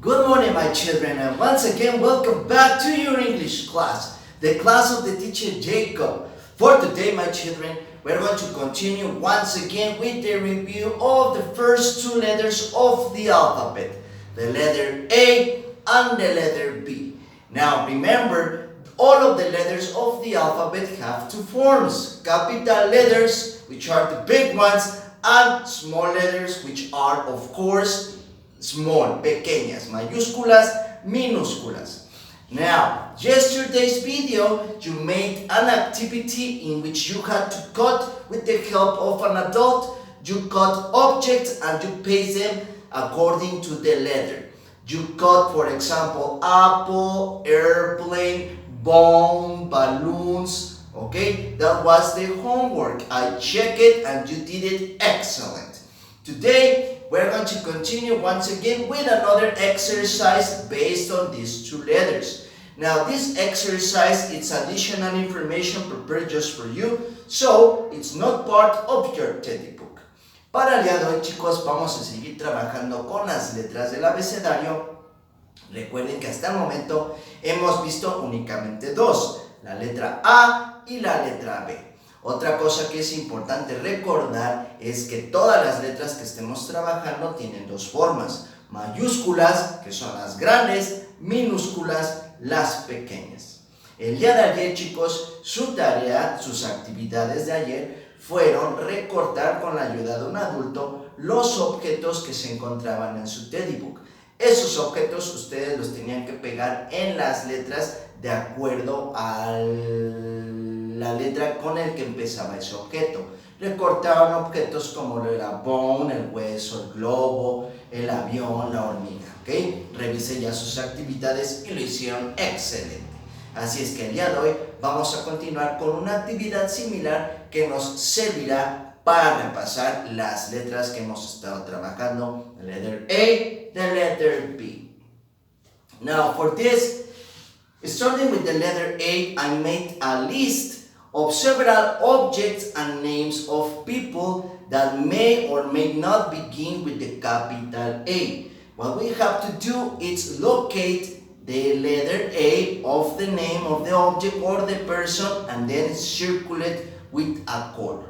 Good morning, my children, and once again, welcome back to your English class, the class of the teacher Jacob. For today, my children, we're going to continue once again with the review of the first two letters of the alphabet, the letter A and the letter B. Now, remember, all of the letters of the alphabet have two forms: capital letters, which are the big ones, and small letters, which are, of course, small, pequeñas, mayúsculas, minúsculas. Now, yesterday's video, you made an activity in which you had to cut with the help of an adult. You cut objects and you paste them according to the letter. You cut, for example, apple, airplane, bone, balloons. Okay, that was the homework. I checked it and you did it excellent. Today, we're going to continue once again with another exercise based on these two letters. Now, this exercise is additional information prepared just for you, so it's not part of your textbook. Para el día de hoy, chicos, vamos a seguir trabajando con las letras del abecedario. Recuerden que hasta el momento hemos visto únicamente dos, la letra A y la letra B. Otra cosa que es importante recordar es que todas las letras que estemos trabajando tienen dos formas: mayúsculas, que son las grandes, minúsculas, las pequeñas. El día de ayer, chicos, su tarea, sus actividades de ayer fueron recortar con la ayuda de un adulto los objetos que se encontraban en su textbook. Esos objetos ustedes los tenían que pegar en las letras de acuerdo a la letra con el que empezaba ese objeto. Recortaban objetos como el bone, el hueso, el globo, el avión, la hormiga. ¿Ok? Revisé ya sus actividades y lo hicieron excelente. Así es que el día de hoy vamos a continuar con una actividad similar que nos servirá para repasar las letras que hemos estado trabajando: the letter A, the letter B. Now for this, starting with the letter A, I made a list of several objects and names of people that may or may not begin with the capital A. What we have to do is locate the letter A of the name of the object or the person and then circle it with a color.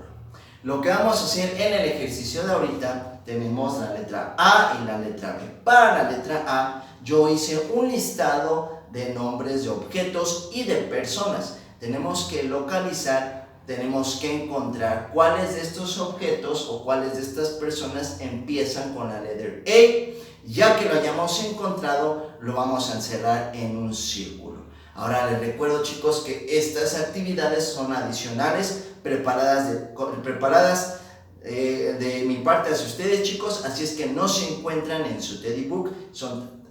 Lo que vamos a hacer en el ejercicio de ahorita, tenemos la letra A y la letra B. Para la letra A, yo hice un listado de nombres de objetos y de personas. Tenemos que localizar, tenemos que encontrar cuáles de estos objetos o cuáles de estas personas empiezan con la letra A. Ya que lo hayamos encontrado, lo vamos a encerrar en un círculo. Ahora les recuerdo, chicos, que estas actividades son adicionales, preparadas de mi parte hacia ustedes, chicos, así es que no se encuentran en su textbook, son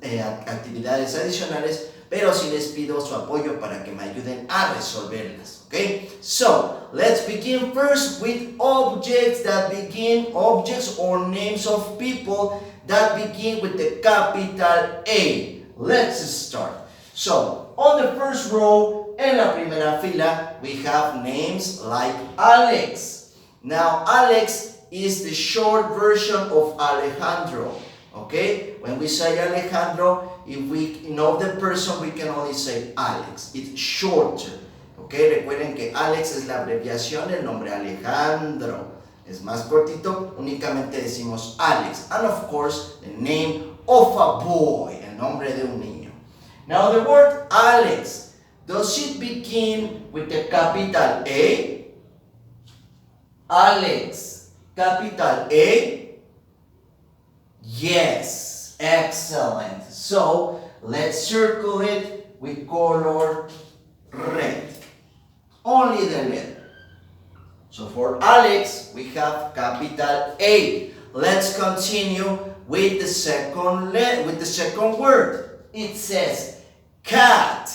actividades adicionales, pero sí les pido su apoyo para que me ayuden a resolverlas, okay? So, let's begin first with objects or names of people that begin with the capital A. Let's start. So, on the first row, en la primera fila, we have names like Alex. Now, Alex is the short version of Alejandro. Okay? When we say Alejandro, if we know the person, we can only say Alex. It's shorter. Okay? Recuerden que Alex es la abreviación del nombre Alejandro. Es más cortito, únicamente decimos Alex. And of course, the name of a boy, el nombre de un niño. Now the word Alex, does it begin with the capital A? Alex, capital A? Yes, excellent. So, let's circle it with color red. Only the letter. So for Alex, we have capital A. Let's continue with the second word. It says cat.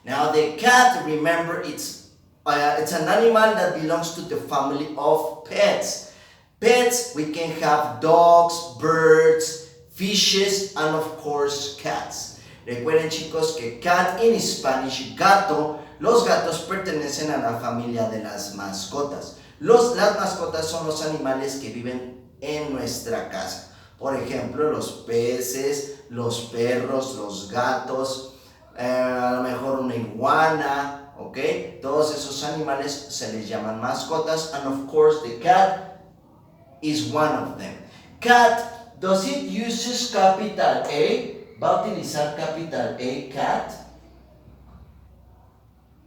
Now the cat, remember, it's an animal that belongs to the family of pets. Pets, we can have dogs, birds, fishes, and of course cats. Recuerden, chicos, que cat in Spanish, gato, los gatos pertenecen a la familia de las mascotas. Las mascotas son los animales que viven en nuestra casa. Por ejemplo, los peces, los perros, los gatos, a lo mejor una iguana, ¿ok? Todos esos animales se les llaman mascotas, and of course the cat is one of them. Cat, does it use capital A? ¿Va a utilizar capital A, cat?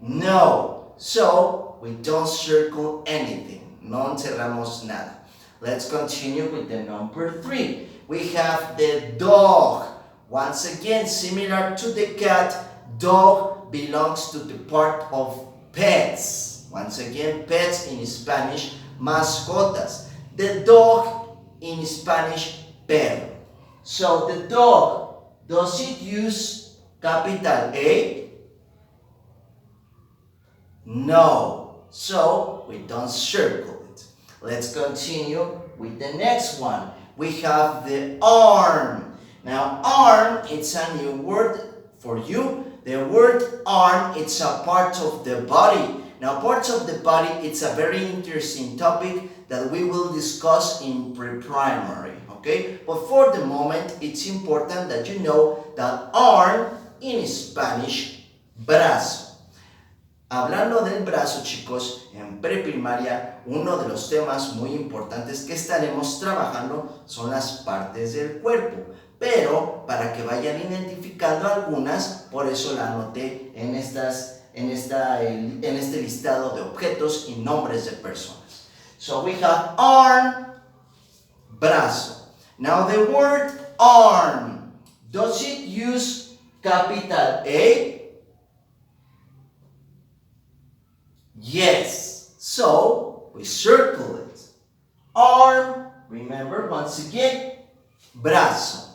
No. So, we don't circle anything. No encerramos nada. Let's continue with the number 3. We have the dog. Once again, similar to the cat, dog belongs to the part of pets. Once again, pets in Spanish, mascotas. The dog in Spanish, perro. So the dog, does it use capital A? No. So we don't circle it. Let's continue with the next one. We have the arm. Now arm, it's a new word for you. The word arm, it's a part of the body. Now parts of the body, it's a very interesting topic that we will discuss in pre-primary, okay? But for the moment, it's important that you know that arm in Spanish, brazo. Hablando del brazo, chicos, en preprimaria, uno de los temas muy importantes que estaremos trabajando son las partes del cuerpo. Pero, para que vayan identificando algunas, por eso la anoté en este listado de objetos y nombres de personas. So we have arm, brazo. Now the word arm, does it use capital A? Yes. So we circle it. Arm, remember once again, brazo.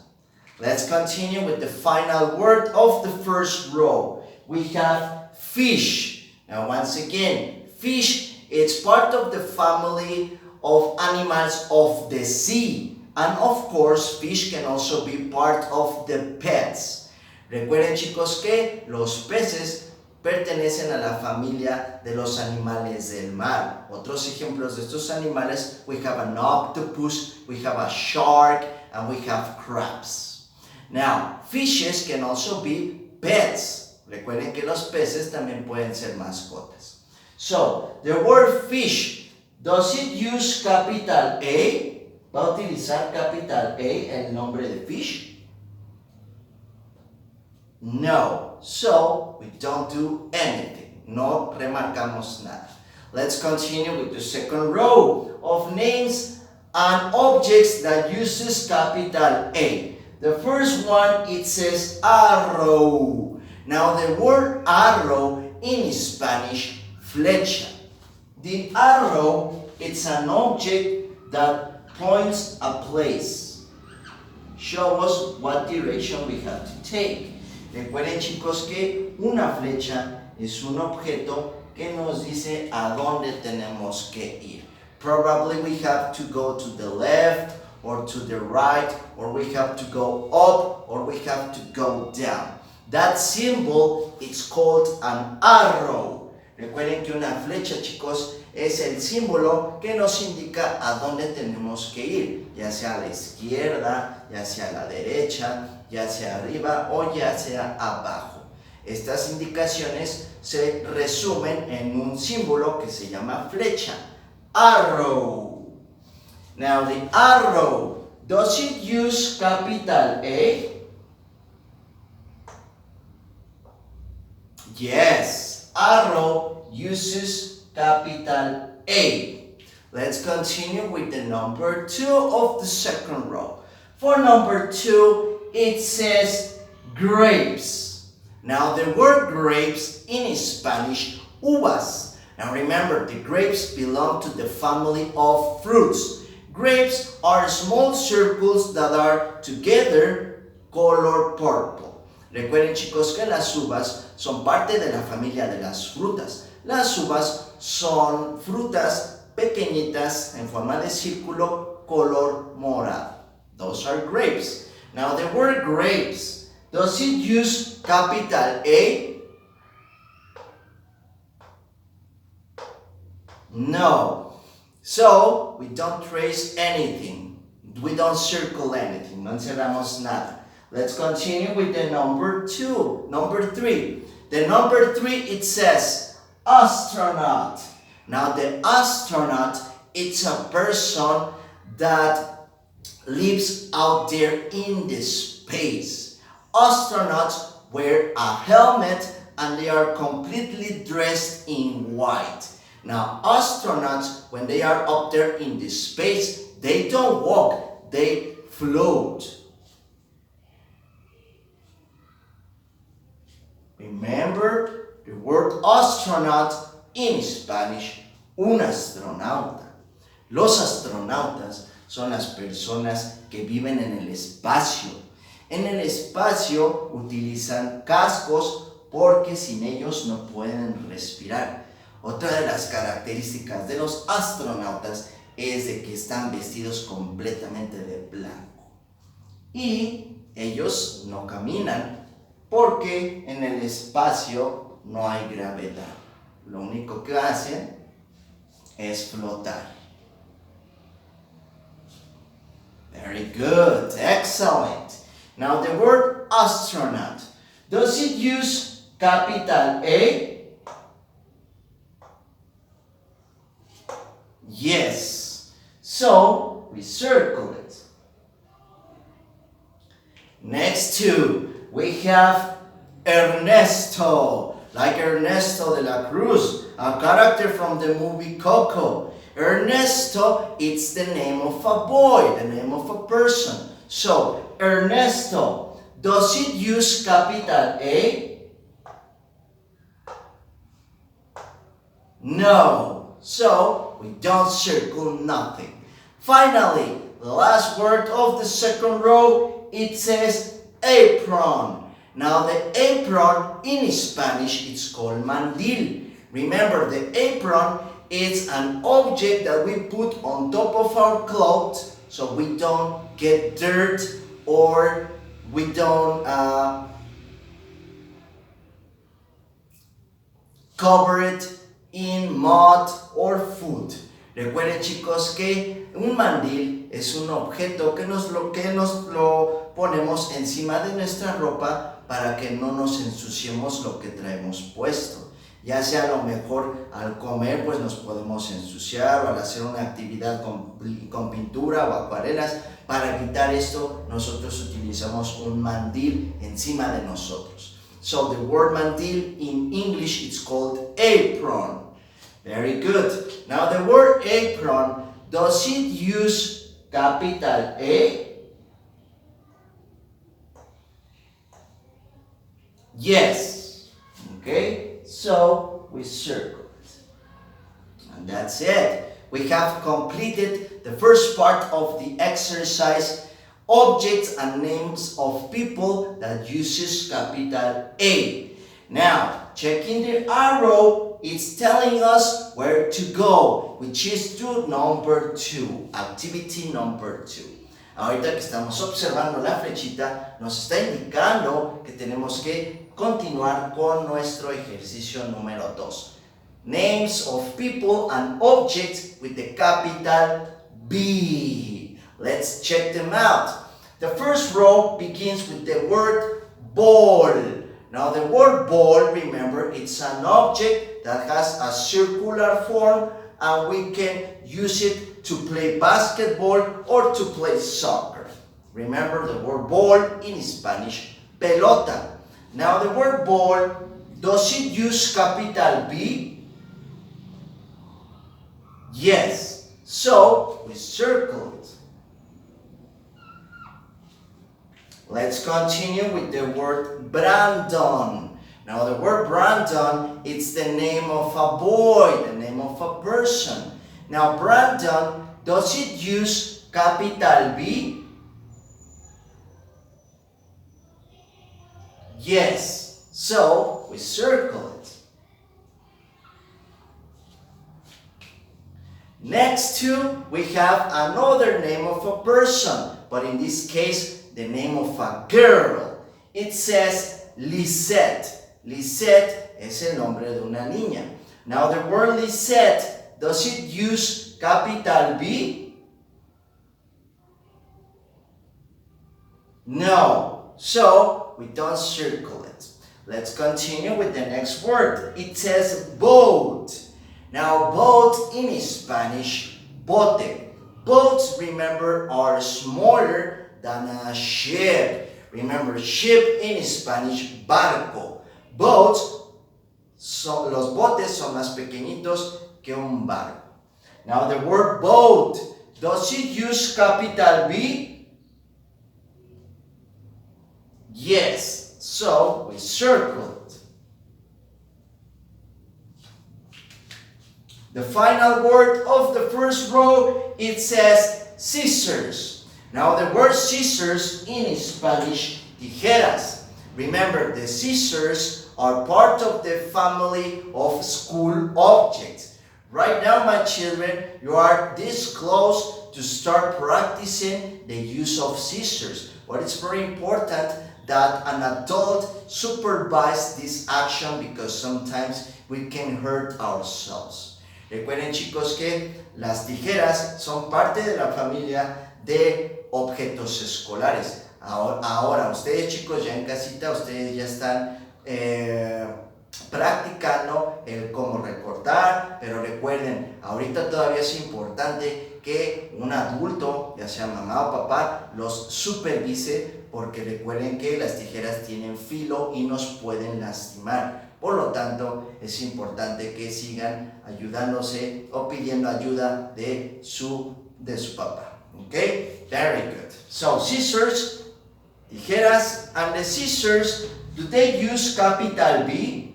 Let's continue with the final word of the first row. We have fish. Now once again, fish, it's part of the family of animals of the sea. And of course, fish can also be part of the pets. Recuerden, chicos, que los peces pertenecen a la familia de los animales del mar. Otros ejemplos de estos animales, we have an octopus, we have a shark, and we have crabs. Now, fishes can also be pets. Recuerden que los peces también pueden ser mascotas. So, the word fish, does it use capital A? ¿Va a utilizar capital A el nombre de fish? No. So, we don't do anything. No remarcamos nada. Let's continue with the second row of names and objects that uses capital A. The first one, it says arrow. Now the word arrow in Spanish, flecha. The arrow, it's an object that points a place. Show us what direction we have to take. Recuerden, chicos, que una flecha es un objeto que nos dice a dónde tenemos que ir. Probably we have to go to the left or to the right, or we have to go up or we have to go down. That symbol is called an arrow. Recuerden que una flecha, chicos, es el símbolo que nos indica a dónde tenemos que ir, ya sea a la izquierda, ya sea a la derecha, ya sea arriba o ya sea abajo. Estas indicaciones se resumen en un símbolo que se llama flecha, arrow. Now the arrow, does it use capital A? Yes, arrow uses capital A. Let's continue with the number 2 of the second row. For number 2, it says grapes. Now the word grapes in Spanish, uvas. Now remember, the grapes belong to the family of fruits. Grapes are small circles that are together color purple. Recuerden, chicos, que las uvas son parte de la familia de las frutas. Las uvas son frutas pequeñitas en forma de círculo color morado. Those are grapes. Now the word grapes, does it use capital A? No. So we don't trace anything. We don't circle anything. No encerramos nada. Let's continue with the number 2. Number 3. The number 3, it says astronaut. Now the astronaut, it's a person that lives out there in the space. Astronauts wear a helmet and they are completely dressed in white. Now astronauts, when they are up there in the space, they don't walk, they float. Remember the word astronaut in Spanish, un astronauta. Los astronautas son las personas que viven en el espacio. En el espacio utilizan cascos porque sin ellos no pueden respirar. Otra de las características de los astronautas es de que están vestidos completamente de blanco. Y ellos no caminan porque en el espacio no hay gravedad. Lo único que hacen es flotar. Very good, excellent. Now the word astronaut, does it use capital A? Yes. So we circle it. Next to, we have Ernesto, like Ernesto de la Cruz, a character from the movie Coco. Ernesto, it's the name of a boy, the name of a person. So, Ernesto, does it use capital A? No. So, we don't circle nothing. Finally, the last word of the second row, it says apron. Now, the apron in Spanish, it's called mandil. Remember, the apron is an object that we put on top of our clothes so we don't get dirt or we don't cover it in mud or food. Recuerden, chicos, que un mandil es un objeto que nos lo ponemos encima de nuestra ropa para que no nos ensuciemos lo que traemos puesto. Ya sea a lo mejor al comer pues nos podemos ensuciar o al hacer una actividad con pintura o acuarelas. Para evitar esto nosotros utilizamos un mandil encima de nosotros. So the word mandil in English it's called apron. Very good. Now the word apron, does it use capital A? Yes. Okay, so we circle it. And that's it. We have completed the first part of the exercise, objects and names of people that uses capital A. Now, checking the arrow, it's telling us where to go, which is to number 2, activity number 2. Ahorita que estamos observando la flechita, nos está indicando que tenemos que continuar con nuestro ejercicio número 2. Names of people and objects with the capital B. Let's check them out. The first row begins with the word ball. Now the word ball, remember, it's an object that has a circular form and we can use it to play basketball or to play soccer. Remember the word ball in Spanish, pelota. Now the word ball, does it use capital B? Yes. So we circle it. Let's continue with the word Brandon. Now the word Brandon, it's the name of a boy, the name of a person. Now Brandon, does it use capital B? Yes. So we circle it. Next to, we have another name of a person, but in this case, the name of a girl. It says Lisette. Lisette es el nombre de una niña. Now the word Lisette, does it use capital B? No. So we don't circle it. Let's continue with the next word. It says boat. Now boat in Spanish, bote. Boats, remember, are smaller than a ship. Remember, ship in Spanish, barco. Boats, los botes son más pequeñitos que un barco. Now the word boat, does it use capital B? Yes. So we circle it. The final word of the first row, it says scissors. Now the word scissors in Spanish, tijeras. Remember, the scissors are part of the family of school objects. Right now, my children, you are this close to start practicing the use of scissors. But it's very important that an adult supervise this action because sometimes we can hurt ourselves. Recuerden, chicos, que las tijeras son parte de la familia de objetos escolares. Ahora ustedes, chicos, ya en casita, ustedes ya están practicando el cómo recortar, pero recuerden, ahorita todavía es importante que un adulto, ya sea mamá o papá, los supervise, porque recuerden que las tijeras tienen filo y nos pueden lastimar. Por lo tanto, es importante que sigan ayudándose o pidiendo ayuda de su papá. Okay? Very good. So, scissors, tijeras, and the scissors, do they use capital B?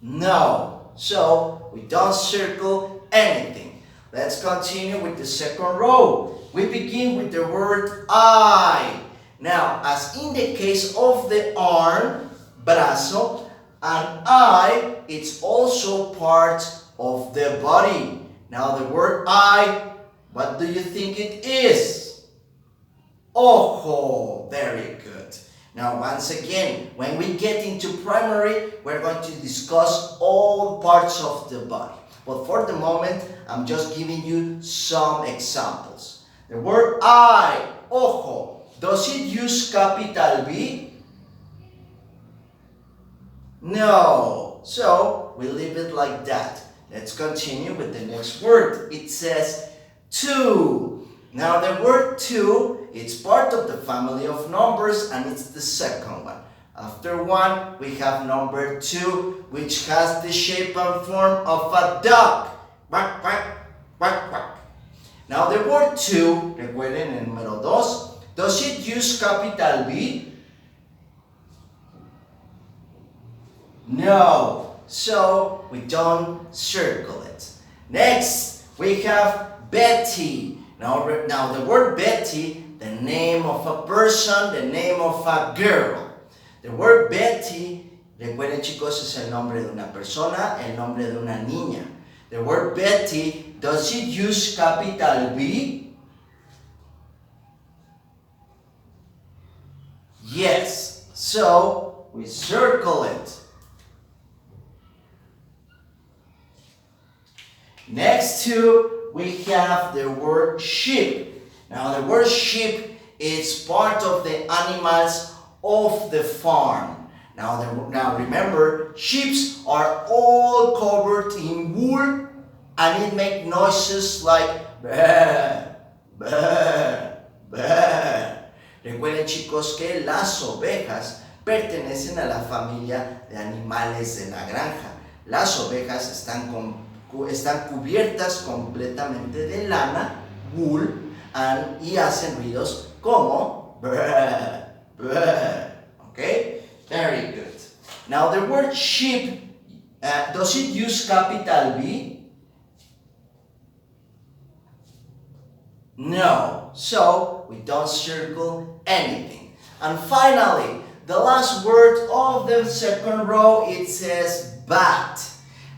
No. So, we don't circle anything. Let's continue with the second row. We begin with the word I. Now, as in the case of the arm, brazo, an eye, it's also part of the body. Now, the word eye, what do you think it is? Ojo. Very good. Now, once again, when we get into primary, we're going to discuss all parts of the body. But for the moment, I'm just giving you some examples. The word eye, ojo. Does it use capital B? No. So, we leave it like that. Let's continue with the next word. It says two. Now, the word two, it's part of the family of numbers, and it's the second one. After one, we have number two, which has the shape and form of a duck. Quack, quack, quack, quack. Now, the word two, recuerden el número dos, does it use capital B? No. So, we don't circle it. Next, we have Betty. Now the word Betty, the name of a person, the name of a girl. The word Betty, recuerden, chicos, es el nombre de una persona, el nombre de una niña. The word Betty, does it use capital B? Yes. So, we circle it. Next to, we have the word sheep. Now, the word sheep is part of the animals of the farm. Now remember, sheep are all covered in wool, and it makes noises like bah, bah, bah. Recuerden, chicos, que las ovejas pertenecen a la familia de animales de la granja. Las ovejas están cubiertas completamente de lana, wool, y hacen ruidos como brr, brr. Okay? Very good. Now the word sheep, does it use capital B? No. So, we don't circle anything. And finally, the last word of the second row, it says bat.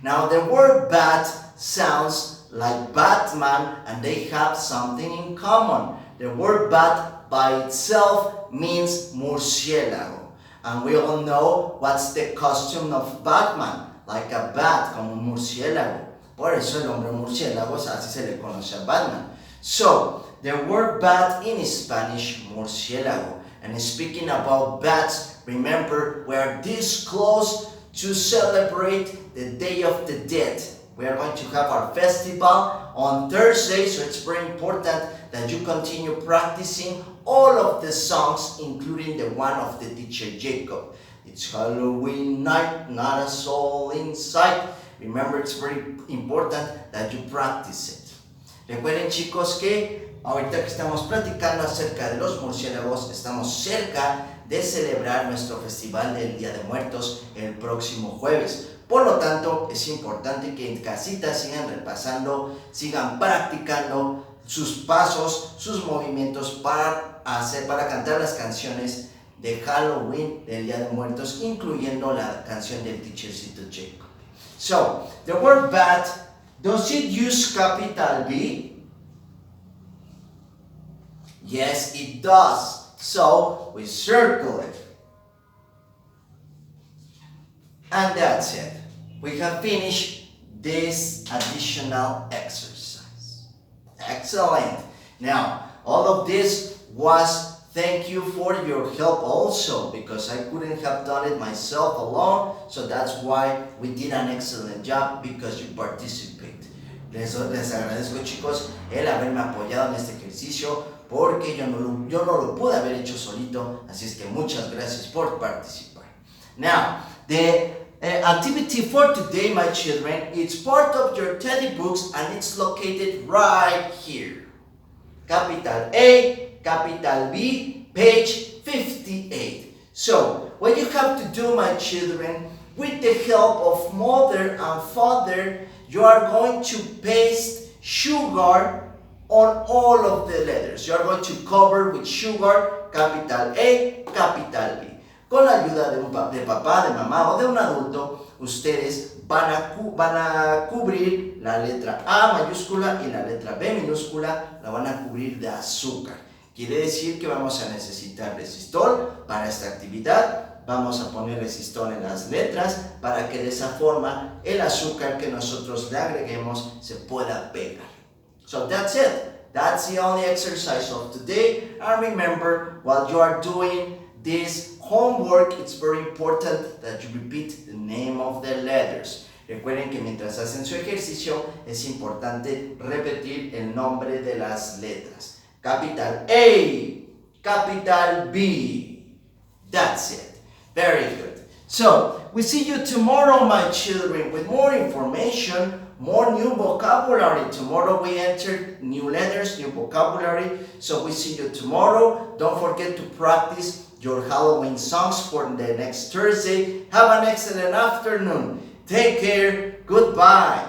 Now, the word bat sounds like Batman, and they have something in common. The word bat by itself means murciélago. And we all know what's the costume of Batman, like a bat, como un murciélago. Por eso el hombre murciélago, así se le conoce a Batman. So, the word bat in Spanish, murciélago. And speaking about bats, remember we are this close to celebrate the Day of the Dead. We are going to have our festival on Thursday, so it's very important that you continue practicing all of the songs, including the one of the teacher Jacob. It's Halloween night, not a soul in sight. Remember, it's very important that you practice it. Recuerden, chicos, que ahorita que estamos platicando acerca de los murciélagos, estamos cerca de celebrar nuestro festival del Día de Muertos el próximo jueves. Por lo tanto, es importante que en casita sigan repasando, sigan practicando sus pasos, sus movimientos para cantar las canciones de Halloween del Día de Muertos, incluyendo la canción del teachercito Jacob. So, the word bat, does it use capital B? Yes, it does. So, we circle it. And that's it. We have finished this additional exercise. Excellent. Now, all of this was thank you for your help also, because I couldn't have done it myself alone, so that's why we did an excellent job, because you participate. Les agradezco, chicos, el haberme apoyado en este ejercicio, porque yo no lo pude haber hecho solito, así es que muchas gracias por participar. Now, the activity for today, my children, it's part of your teddy books and it's located right here. Capital A, capital B, page 58. So, what you have to do, my children, with the help of mother and father, you are going to paste sugar on all of the letters. You are going to cover with sugar, capital A, capital B. Con la ayuda de papá, de mamá o de un adulto, ustedes van a cubrir la letra A mayúscula y la letra B minúscula, la van a cubrir de azúcar. Quiere decir que vamos a necesitar resistol para esta actividad. Vamos a poner resistol en las letras para que de esa forma el azúcar que nosotros le agreguemos se pueda pegar. So that's it. That's the only exercise of today. And remember, while you are doing this homework, it's very important that you repeat the name of the letters. Recuerden que mientras hacen su ejercicio es importante repetir el nombre de las letras. Capital A, capital B. That's it. Very good. So, we see you tomorrow, my children, with more information, more new vocabulary. Tomorrow we enter new letters, new vocabulary. So we see you tomorrow. Don't forget to practice your Halloween songs for the next Thursday. Have an excellent afternoon. Take care. Goodbye.